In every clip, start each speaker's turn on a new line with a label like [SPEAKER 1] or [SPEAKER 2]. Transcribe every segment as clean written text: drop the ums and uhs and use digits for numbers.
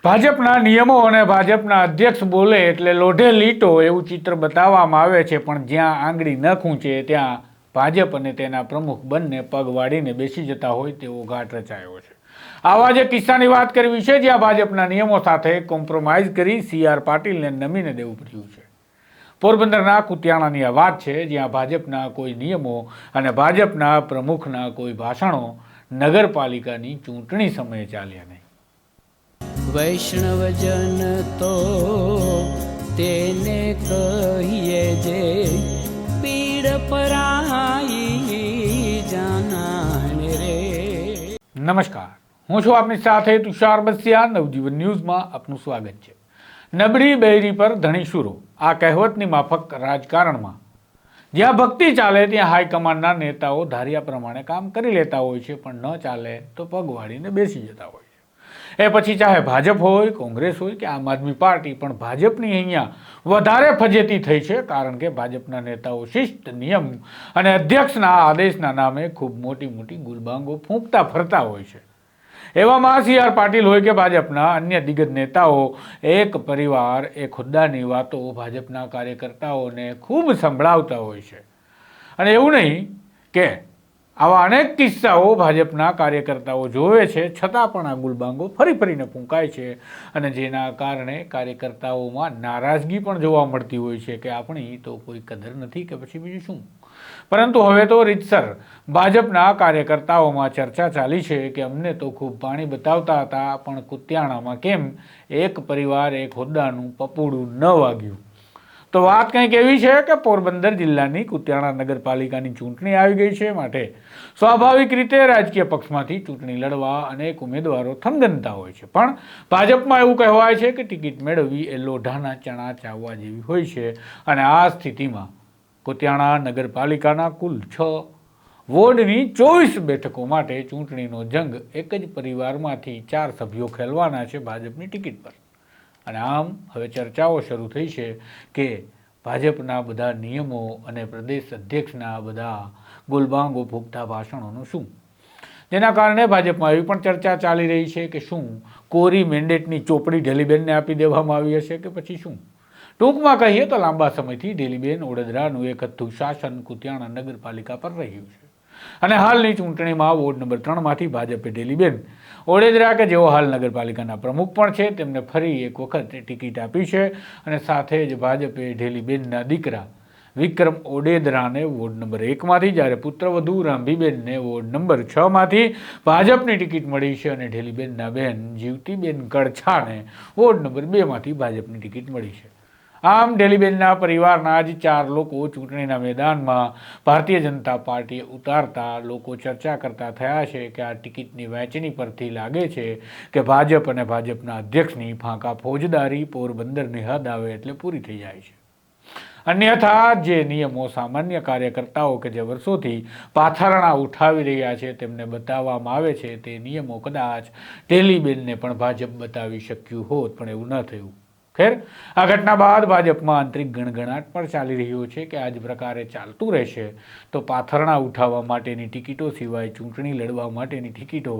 [SPEAKER 1] ભાજપના નિયમો અને ભાજપના અધ્યક્ષ બોલે એટલે લોઢે લીટો એવું ચિત્ર બતાવવામાં આવે છે, પણ જ્યાં આંગળી ન ખૂંચે ત્યાં ભાજપ અને તેના પ્રમુખ બંને પગ વાળીને બેસી જતા હોય તેવો ઘાટ રચાયો છે. આવા જ કિસ્સાની વાત કરવી છે જ્યાં ભાજપના નિયમો સાથે કોમ્પ્રોમાઇઝ કરી CR પાટીલને નમીને દેવું પડ્યું છે. પોરબંદરના કુતિયાણાની આ વાત છે, જ્યાં ભાજપના કોઈ નિયમો અને ભાજપના પ્રમુખના કોઈ ભાષણો નગરપાલિકાની ચૂંટણી સમયે ચાલ્યા નહીં.
[SPEAKER 2] વૈષ્ણવજન તો તેને કહીએ જે પીડ પરાઈ જાનાને રે.
[SPEAKER 1] નમસ્કાર, હું છું આપની સાથે તુષાર બસિયા. નવજીવન ન્યૂઝમાં આપનું સ્વાગત છે. નબળી બૈરી પર ધણી શુરો, આ કહેવતની માફક રાજકારણમાં જ્યાં ભક્તિ ચાલે ત્યાં હાઈકમાન્ડના નેતાઓ ધાર્યા પ્રમાણે કામ કરી લેતા હોય છે, પણ ન ચાલે તો પગ વાળીને બેસી જતા હોય છે. એ પછી ચાહે ભાજપ હોય, કોંગ્રેસ હોય કે આમ આદમી પાર્ટી, પણ ભાજપની અહીંયા વધારે ફજેતી થઈ છે, કારણ કે ભાજપના નેતાઓ શિસ્ત, નિયમ અને અધ્યક્ષના આદેશના નામે ખૂબ મોટી મોટી ગુલબાંગો ફૂંકતા ફરતા હોય છે. એવામાં CR પાટીલ હોય કે ભાજપના અન્ય દિગ્ગજ નેતાઓ એક પરિવાર એક હોદ્દાની વાતો ભાજપના કાર્યકર્તાઓને ખૂબ સંભળાવતા હોય છે. અને એવું નહીં કે આવા અનેક કિસ્સાઓ ભાજપના કાર્યકર્તાઓ જોવે છે, છતાં પણ આ ગુલબાંગો ફરી ફરીને ફૂંકાય છે, અને જેના કારણે કાર્યકર્તાઓમાં નારાજગી પણ જોવા મળતી હોય છે કે આપણી તો કોઈ કદર નથી કે પછી બીજું શું. પરંતુ હવે તો રીતસર ભાજપના કાર્યકર્તાઓમાં ચર્ચા ચાલી છે કે અમને તો ખૂબ પાણી બતાવતા હતા, પણ કુતિયાણામાં કેમ એક પરિવાર એક હોદ્દાનું પપોડું ન વાગ્યું. તો વાત કંઈક એવી છે કે પોરબંદર જિલ્લાની કુતિયાણા નગરપાલિકાની ચૂંટણી આવી ગઈ છે, માટે સ્વાભાવિક રીતે રાજકીય પક્ષમાંથી ચૂંટણી લડવા અનેક ઉમેદવારો થનગનતા હોય છે. પણ ભાજપમાં એવું કહેવાય છે કે ટિકિટ મેળવવી એ લોઢાના ચણા ચાવવા જેવી હોય છે, અને આ સ્થિતિમાં કુતિયાણા નગરપાલિકાના કુલ 6 વોર્ડની 24 બેઠકો માટે ચૂંટણીનો જંગ એક જ પરિવારમાંથી 4 સભ્યો ખેલવાના છે ભાજપની ટિકિટ પર. અને આમ હવે ચર્ચાઓ શરૂ થઈ છે કે ભાજપના બધા નિયમો અને પ્રદેશ અધ્યક્ષના બધા ગુલબાંગો ફૂંકતા ભાષણોનું શું. જેના કારણે ભાજપમાં એવી પણ ચર્ચા ચાલી રહી છે કે શું કોરી મેન્ડેટની ચોપડી ઢેલીબેનને આપી દેવામાં આવી હશે કે પછી શું. ટૂંકમાં કહીએ તો લાંબા સમયથી ઢેલીબેન ઓડેદરાનું એક હથ્થું શાસન કુતિયાણા નગરપાલિકા પર રહ્યું છે, અને હાલની ચૂંટણીમાં વોર્ડ નંબર 3માંથી ભાજપે ઢેલીબેન ઓડેદરા કે જેઓ હાલ નગરપાલિકાના પ્રમુખ પણ છે તેમને ફરી એક વખત ટિકિટ આપી છે. અને સાથે જ ભાજપે ઢેલીબેનના દીકરા વિક્રમ ઓડેદરાને વોર્ડ નંબર 1માંથી, જ્યારે પુત્રવધુ રાંભીબેનને વોર્ડ નંબર 6માંથી ભાજપની ટિકિટ મળી છે, અને ઢેલીબેનના બહેન જીવતીબેન કડછાને વોર્ડ નંબર 2માંથી ભાજપની ટિકિટ મળી છે. આમ ઢેલીબેનના પરિવારના જ 4 લોકો ચૂંટણીના મેદાનમાં ભારતીય જનતા પાર્ટીએ ઉતારતા લોકો ચર્ચા કરતા થયા છે કે આ ટિકિટની વહેંચણી પરથી લાગે છે કે ભાજપ અને ભાજપના અધ્યક્ષની ફાંકા ફોજદારી પોરબંદરની હદ આવે એટલે પૂરી થઈ જાય છે. અન્યથા જે નિયમો સામાન્ય કાર્યકર્તાઓ કે જે વર્ષોથી પાથરણા ઉઠાવી રહ્યા છે તેમને બતાવવામાં આવે છે, તે નિયમો કદાચ ઢેલીબેનને પણ ભાજપ બતાવી શક્યું હોત, પણ એવું ન થયું. ખેર, આ ઘટના બાદ ભાજપમાં આંતરિક ગણગણાટ પણ ચાલી રહ્યો છે કે આ જ પ્રકારે ચાલતું રહેશે તો પાથરણા ઉઠાવવા માટેની ટિકિટો સિવાય ચૂંટણી લડવા માટેની ટિકિટો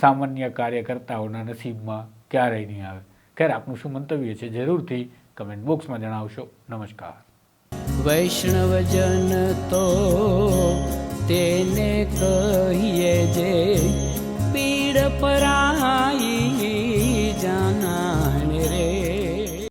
[SPEAKER 1] સામાન્ય કાર્યકર્તાઓના નસીબમાં ક્યારેય નહીં આવે. ખેર, આપનું શું મંતવ્ય છે જરૂરથી કમેન્ટ બોક્સમાં જણાવશો. નમસ્કાર.
[SPEAKER 2] વૈષ્ણવજન તો તેને કહીએ જે પીડ પરાઈ